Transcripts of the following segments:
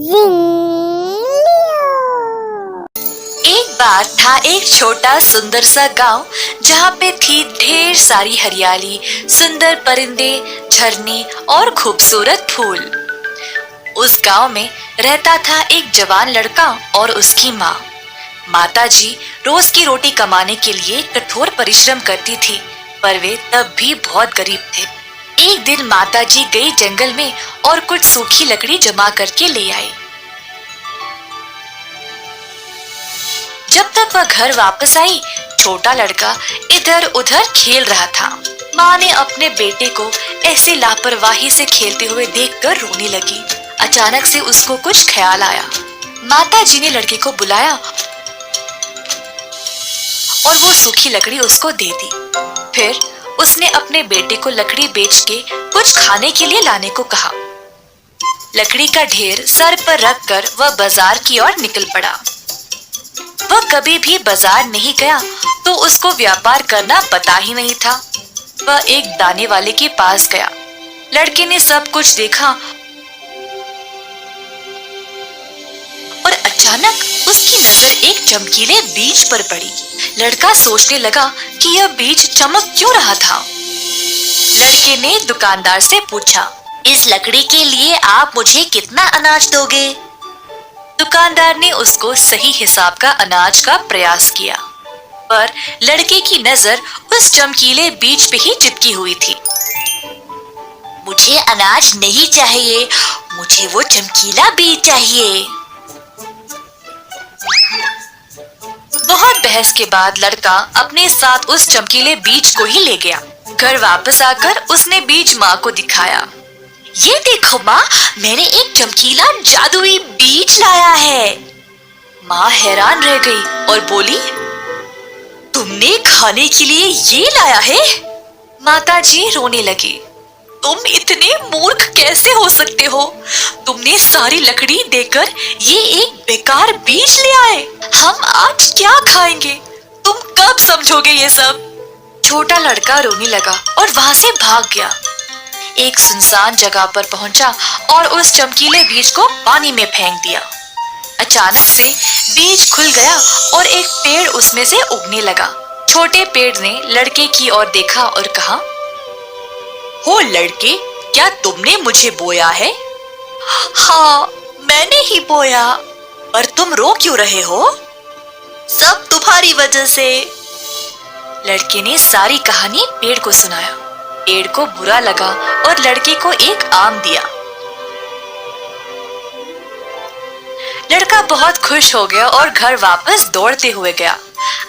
एक बार था एक छोटा सुंदर सा गांव जहाँ पे थी ढेर सारी हरियाली, सुंदर परिंदे, झरने और खूबसूरत फूल। उस गांव में रहता था एक जवान लड़का और उसकी माँ। माताजी रोज की रोटी कमाने के लिए कठोर परिश्रम करती थी, पर वे तब भी बहुत गरीब थे। एक दिन माताजी गई जंगल में और कुछ सूखी लकड़ी जमा करके ले आई। जब तक वह घर वापस आई, छोटा लड़का इधर उधर खेल रहा था। माँ ने अपने बेटे को ऐसे लापरवाही से खेलते हुए देखकर रोने लगी। अचानक से उसको कुछ ख्याल आया। माताजी ने लड़के को बुलाया और वो सूखी लकड़ी उसको दे दी। फिर उसने अपने बेटे को लकड़ी बेच के कुछ खाने के लिए लाने को कहा। लकड़ी का ढेर सर पर रखकर वह बाजार की ओर निकल पड़ा। वह कभी भी बाजार नहीं गया तो उसको व्यापार करना पता ही नहीं था। वह एक दाने वाले के पास गया। लड़के ने सब कुछ देखा और अचानक उसकी नजर एक चमकीले बीज पर पड़ी। लड़का सोचने लगा कि यह बीज चमक क्यों रहा था। लड़के ने दुकानदार से पूछा, इस लकड़ी के लिए आप मुझे कितना अनाज दोगे? दुकानदार ने उसको सही हिसाब का अनाज का प्रयास किया, पर लड़के की नजर उस चमकीले बीज पे ही चिपकी हुई थी। मुझे अनाज नहीं चाहिए, मुझे वो चमकीला बीज चाहिए। बहुत बहस के बाद लड़का अपने साथ उस चमकीले बीज को ही ले गया। घर वापस आकर उसने बीज माँ को दिखाया। ये देखो माँ, मैंने एक चमकीला जादुई बीज लाया है। माँ हैरान रह गई और बोली, तुमने खाने के लिए ये लाया है? माताजी रोने लगी। तुम इतने मूर्ख कैसे हो सकते हो? तुमने सारी लकड़ी देकर ये एक बेकार बीज ले आए। हम आज क्या खाएंगे? तुम कब समझोगे ये सब? छोटा लड़का रोने लगा और वहां से भाग गया। एक सुनसान जगह पर पहुंचा और उस चमकीले बीज को पानी में फेंक दिया। अचानक से बीज खुल गया और एक पेड़ उसमें से उगने लगा। छोटे पेड़ ने लड़के की ओर देखा और कहा, हो लड़के, क्या तुमने मुझे बोया है? हाँ, मैंने ही बोया। पर तुम रो क्यों रहे हो? सब तुम्हारी वजह से। लड़के ने सारी कहानी पेड़ को सुनाया। पेड़ को बुरा लगा और लड़के को एक आम दिया। लड़का बहुत खुश हो गया और घर वापस दौड़ते हुए गया।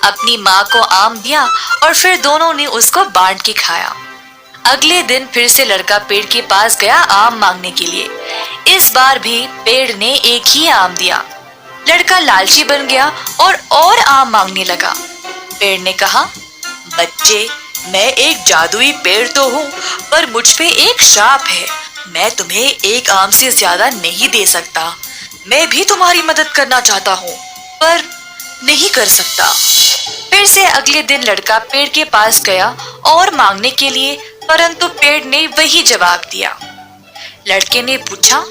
अपनी माँ को आम दिया और फिर दोनों ने उसको बांट के खाया। अगले दिन फिर से लड़का पेड़ के पास गया आम मांगने के लिए। इस बार भी पेड़ ने एक ही आम दिया। लड़का लालची बन गया और आम मांगने लगा। पेड़ ने कहा, बच्चे, मैं एक जादुई पेड़ तो हूँ, पर मुझ पे एक श्राप है। मैं तुम्हें एक आम से ज्यादा नहीं दे सकता। मैं भी तुम्हारी मदद करना चाहता हूँ, पर नहीं कर सकता। फिर से अगले दिन लड़का पेड़ के पास गया और मांगने के लिए, परंतु पेड़ ने वही जवाब दिया। लड़के ने पूछा,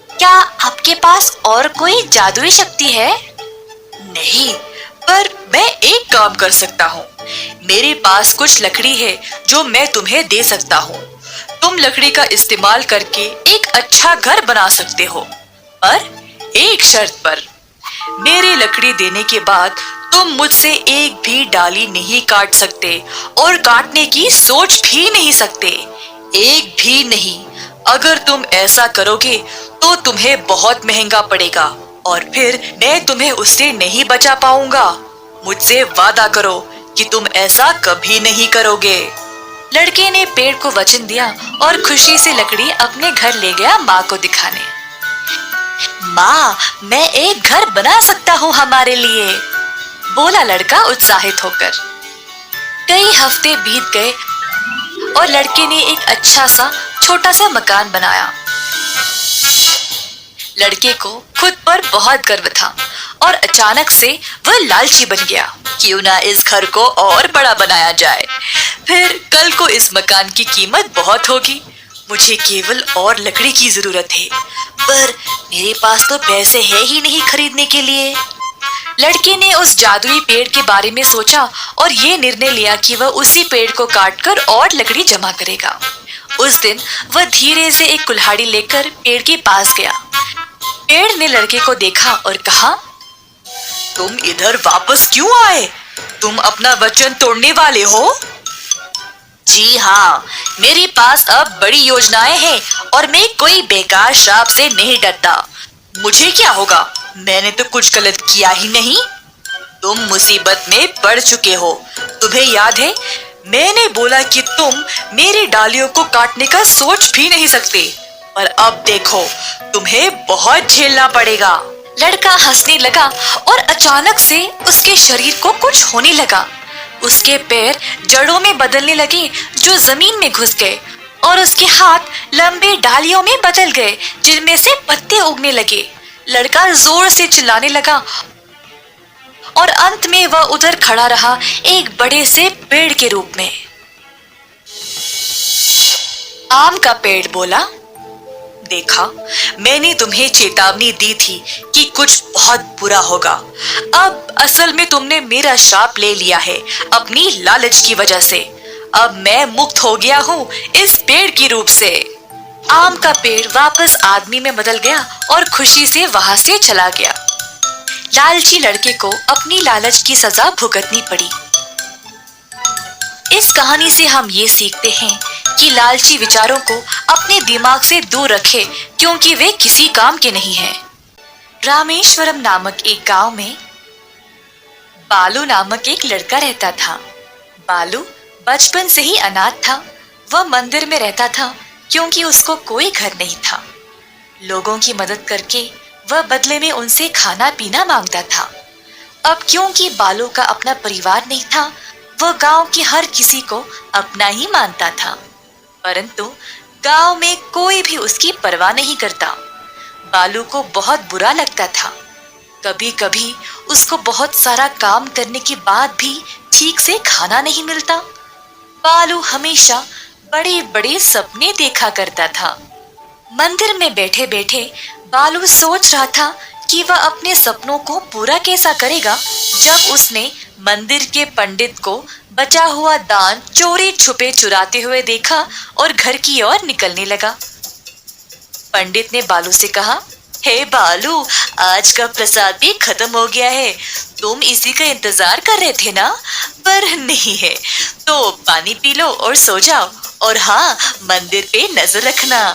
क्या आपके पास और कोई जादुई शक्ति है? नहीं, पर मैं एक काम कर सकता हूँ। मेरे पास कुछ लकड़ी है जो मैं तुम्हें दे सकता हूँ। तुम लकड़ी का इस्तेमाल करके एक अच्छा घर बना सकते हो, पर एक शर्त पर। मेरे लकड़ी देने के बाद तुम मुझसे एक भी डाली नहीं काट सकते और काटने की सोच भी नहीं सकते, एक भी नहीं। अगर तुम ऐसा करोगे तो तुम्हें बहुत महंगा पड़ेगा और फिर मैं तुम्हें उससे नहीं बचा पाऊंगा। मुझसे वादा करो कि तुम ऐसा कभी नहीं करोगे। लड़के ने पेड़ को वचन दिया और खुशी से लकड़ी अपने घर ले गया माँ को दिखाने। माँ, मैं एक घर बना सकता हूँ हमारे लिए, बोला लड़का उत्साहित होकर। कई हफ्ते बीत गए और लड़के ने एक अच्छा सा छोटा सा मकान बनाया। लड़के को खुद पर बहुत गर्व था और अचानक से वह लालची बन गया। क्यों ना इस घर को और बड़ा बनाया जाए, फिर कल को इस मकान की कीमत बहुत होगी। मुझे केवल और लकड़ी की जरूरत है। पर मेरे पास तो पैसे है ही नहीं खरीदने के लिए। लड़के ने उस जादुई पेड़ के बारे में सोचा और ये निर्णय लिया कि वह उसी पेड़ को काटकर और लकड़ी जमा करेगा। उस दिन वह धीरे से एक कुल्हाड़ी लेकर पेड़ के पास गया। पेड़ ने लड़के को देखा और कहा, तुम इधर वापस क्यों आए? तुम अपना वचन तोड़ने वाले हो? जी हाँ, मेरे पास अब बड़ी योजनाएं हैं और मैं कोई बेकार श्राप से नहीं डरता। मुझे क्या होगा? मैंने तो कुछ गलत किया ही नहीं। तुम मुसीबत में पड़ चुके हो। तुम्हें याद है मैंने बोला कि तुम मेरी डालियों को काटने का सोच भी नहीं सकते, पर अब देखो तुम्हें बहुत झेलना पड़ेगा। लड़का हंसने लगा और अचानक से उसके शरीर को कुछ होने लगा। उसके पैर जड़ों में बदलने लगे जो जमीन में घुस गए और उसके हाथ लंबे डालियों में बदल गए जिनमें से पत्ते उगने लगे। लड़का जोर से चिल्लाने लगा और अंत में वह उधर खड़ा रहा एक बड़े से पेड़ के रूप में। आम का पेड़ बोला, देखा, मैंने तुम्हें चेतावनी दी थी कि कुछ बहुत बुरा होगा। अब असल में तुमने मेरा श्राप ले लिया है अपनी लालच की वजह से। अब मैं मुक्त हो गया हूँ इस पेड़ के रूप से। आम का पेड़ वापस आदमी में बदल गया और खुशी से वहां से चला गया। लालची लड़के को अपनी लालच की सजा भुगतनी पड़ी। इस कहानी से हम ये सीखते हैं कि लालची विचारों को अपने दिमाग से दूर रखें क्योंकि वे किसी काम के नहीं हैं। रामेश्वरम नामक एक गांव में बालू नामक एक लड़का रहता था। बालू बचपन से ही अनाथ था। वह मंदिर में रहता था क्योंकि उसको कोई घर नहीं था। लोगों की मदद करके वह बदले में उनसे खाना पीना मांगता था। अब क्योंकि बालू का अपना परिवार नहीं था, वह गांव के हर किसी को अपना ही मानता था, परंतु गांव में कोई भी उसकी परवाह नहीं करता। बालू को बहुत बुरा लगता था। कभी कभी उसको बहुत सारा काम करने के बाद भी ठीक से खाना नहीं मिलता। बालू हमेशा बड़े बड़े सपने देखा करता था। मंदिर में बैठे बैठे बालू सोच रहा था कि वह अपने सपनों को पूरा कैसा करेगा जब उसने मंदिर के पंडित को बचा हुआ दान चोरी छुपे चुराते हुए देखा और घर की ओर निकलने लगा। पंडित ने बालू से कहा, हे बालू, आज का प्रसाद भी खत्म हो गया है। तुम इसी का इंतजार कर रहे थे ना? पर नहीं है तो पानी पी लो और सो जाओ, और हाँ, मंदिर पे नजर रखना।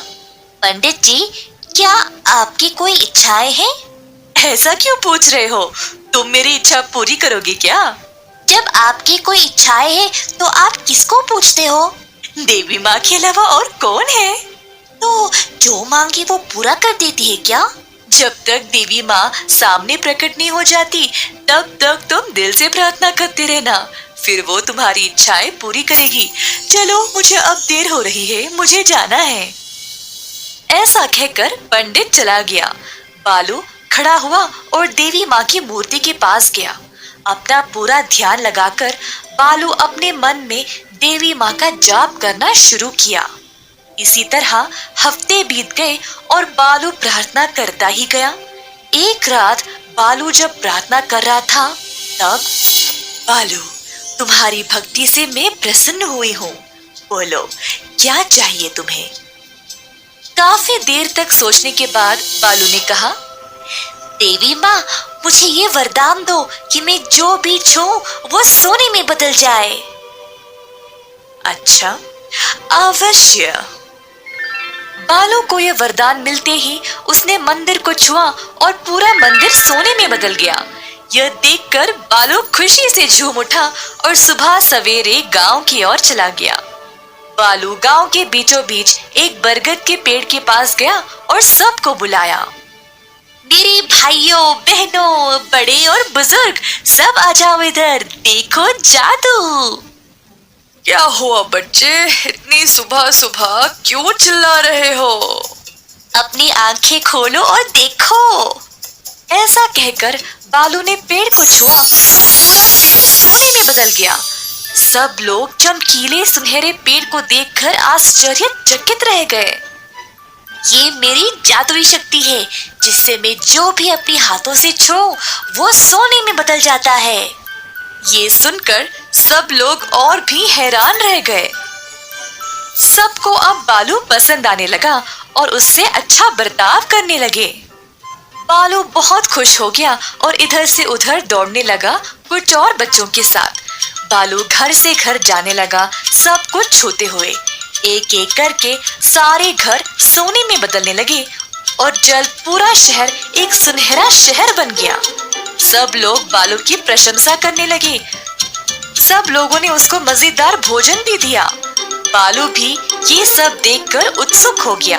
पंडित जी, क्या आपकी कोई इच्छाएं हैं? ऐसा क्यों पूछ रहे हो? तुम मेरी इच्छा पूरी करोगे क्या? जब आपकी कोई इच्छाएं है तो आप किसको पूछते हो? देवी माँ के अलावा और कौन है? तो जो मांगे वो पूरा कर देती है क्या? जब तक देवी माँ सामने प्रकट नहीं हो जाती तब तक तुम दिल से प्रार्थना करते रहना, फिर वो तुम्हारी इच्छाएं पूरी करेगी। चलो, मुझे अब देर हो रही है, मुझे जाना है। ऐसा कहकर पंडित चला गया। बालू खड़ा हुआ और देवी माँ की मूर्ति के पास गया। अपना पूरा ध्यान लगाकर बालू अपने मन में देवी माँ का जाप करना शुरू किया। इसी तरह हफ्ते बीत गए और बालू प्रार्थना करता ही गया। एक रात बालू जब प्रार्थना कर रहा था तब, बालू, तुम्हारी भक्ति से मैं प्रसन्न हुई हूँ। बोलो, क्या चाहिए तुम्हें? काफी देर तक सोचने के बाद बालू ने कहा, देवी माँ, मुझे ये वरदान दो कि मैं जो भी छूऊं वो सोने में बदल जाए। अच्छा, अवश्य। बालू को यह वरदान मिलते ही उसने मंदिर को छुआ और पूरा मंदिर सोने में बदल गया। यह देखकर बालू खुशी से झूम उठा और सुबह सवेरे गांव की ओर चला गया। बालू गांव के बीचों बीच एक बरगद के पेड़ के पास गया और सबको बुलाया। मेरे भाइयों, बहनों, बड़े और बुजुर्ग, सब आ जाओ इधर, देखो जादू। क्या हुआ बच्चे, इतनी सुबह सुबह क्यों चिल्ला रहे हो? अपनी आंखें खोलो और देखो। ऐसा कहकर बालू ने पेड़ को छुआ और पूरा पेड़ सोने में बदल गया। सब लोग चमकीले सुनहरे पेड़ को देखकर आश्चर्यचकित रह गए। ये मेरी जादुई शक्ति है, जिससे मैं जो भी अपने हाथों से छूऊं वो सोने में बदल जाता है। ये सुनकर सब लोग और भी हैरान रह गए। सबको अब बालू पसंद आने लगा और उससे अच्छा बर्ताव करने लगे। बालू बहुत खुश हो गया और इधर से उधर दौड़ने लगा कुछ और बच्चों के साथ। बालू घर से घर जाने लगा, सब कुछ छूते हुए। एक एक करके सारे घर सोने में बदलने लगे और जल्द पूरा शहर एक सुनहरा शहर बन गया। सब लोग बालू की प्रशंसा करने लगे। सब लोगों ने उसको मजेदार भोजन भी दिया। बालू भी ये सब देखकर उत्सुक हो गया।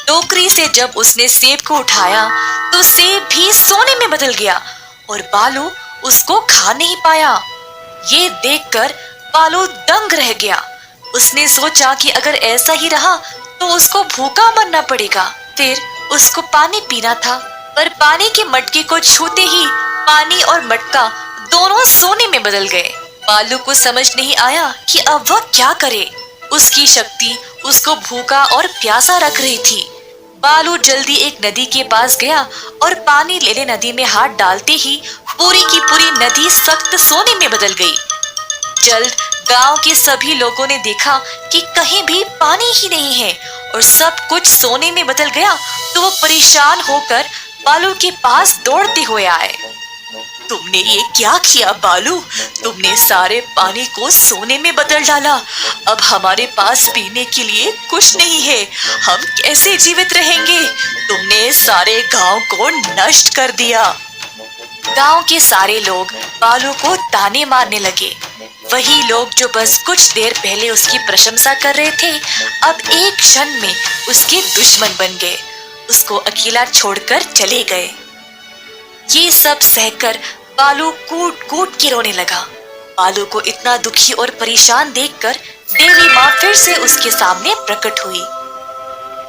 टोकरी से जब उसने सेब को उठाया तो सेब भी सोने में बदल गया और बालू उसको खा नहीं पाया। ये देखकर बालू दंग रह गया। उसने सोचा कि अगर ऐसा ही रहा तो उसको भूखा मरना पड़ेगा। फिर उसको पानी पीना था, पर पानी के मटके को छूते ही पानी और मटका दोनों सोने में बदल गए। बालू को समझ नहीं आया कि अब वह क्या करे। उसकी शक्ति उसको भूखा और प्यासा रख रही थी। बालू जल्दी एक नदी के पास गया और पानी लेने नदी में हाथ डालते ही पूरी की पूरी नदी सख्त सोने में बदल गई। जल्द गांव के सभी लोगों ने देखा कि कहीं भी पानी ही नहीं है और सब कुछ सोने में बदल गया, तो वो परेशान होकर बालू के पास दौड़ते हुए आए। तुमने ये क्या किया बालू? तुमने सारे पानी को सोने में बदल डाला। अब हमारे पास पीने के लिए कुछ नहीं है, हम कैसे जीवित रहेंगे? तुमने सारे गांव को नष्ट कर दिया। गांव के सारे लोग बालू को ताने मारने लगे। वही लोग जो बस कुछ देर पहले उसकी प्रशंसा कर रहे थे, अब एक क्षण में उसके दुश्मन बन गए, उसको अकेला छोड़कर चले गए। ये सब सहकर बालू कूट कूट के रोने लगा। बालू को इतना दुखी और परेशान देखकर देवी माँ फिर से उसके सामने प्रकट हुई।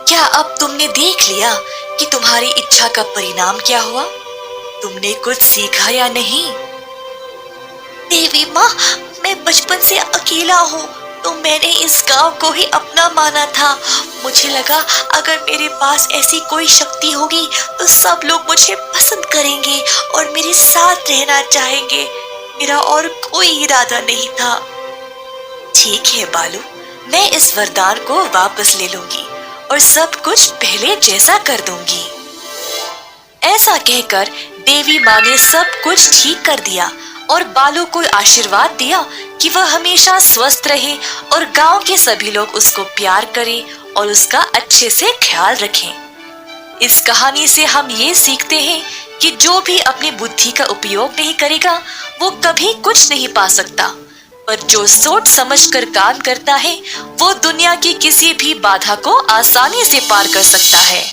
क्या अब तुमने देख लिया कि तुम्हारी इच्छा का परिणाम क्या हुआ? तुमने कुछ सीखा या नहीं? देवी माँ, मैं बचपन से अकेला हूँ, तो मैंने इस गांव को ही अपना माना था। मुझे लगा अगर मेरे पास ऐसी कोई शक्ति होगी तो सब लोग मुझे पसंद करेंगे और मेरे साथ रहना चाहेंगे। मेरा और कोई इरादा नहीं था। ठीक है बालू, मैं इस वरदान को वापस ले लूंगी और सब कुछ पहले जैसा कर दूंगी। ऐसा कहकर देवी माँ ने सब कुछ ठीक कर दिया और बालू को आशीर्वाद दिया कि वह हमेशा स्वस्थ रहे और गांव के सभी लोग उसको प्यार करें और उसका अच्छे से ख्याल रखें। इस कहानी से हम ये सीखते हैं कि जो भी अपनी बुद्धि का उपयोग नहीं करेगा वो कभी कुछ नहीं पा सकता, पर जो सोच समझकर काम करता है वो दुनिया की किसी भी बाधा को आसानी से पार कर सकता है।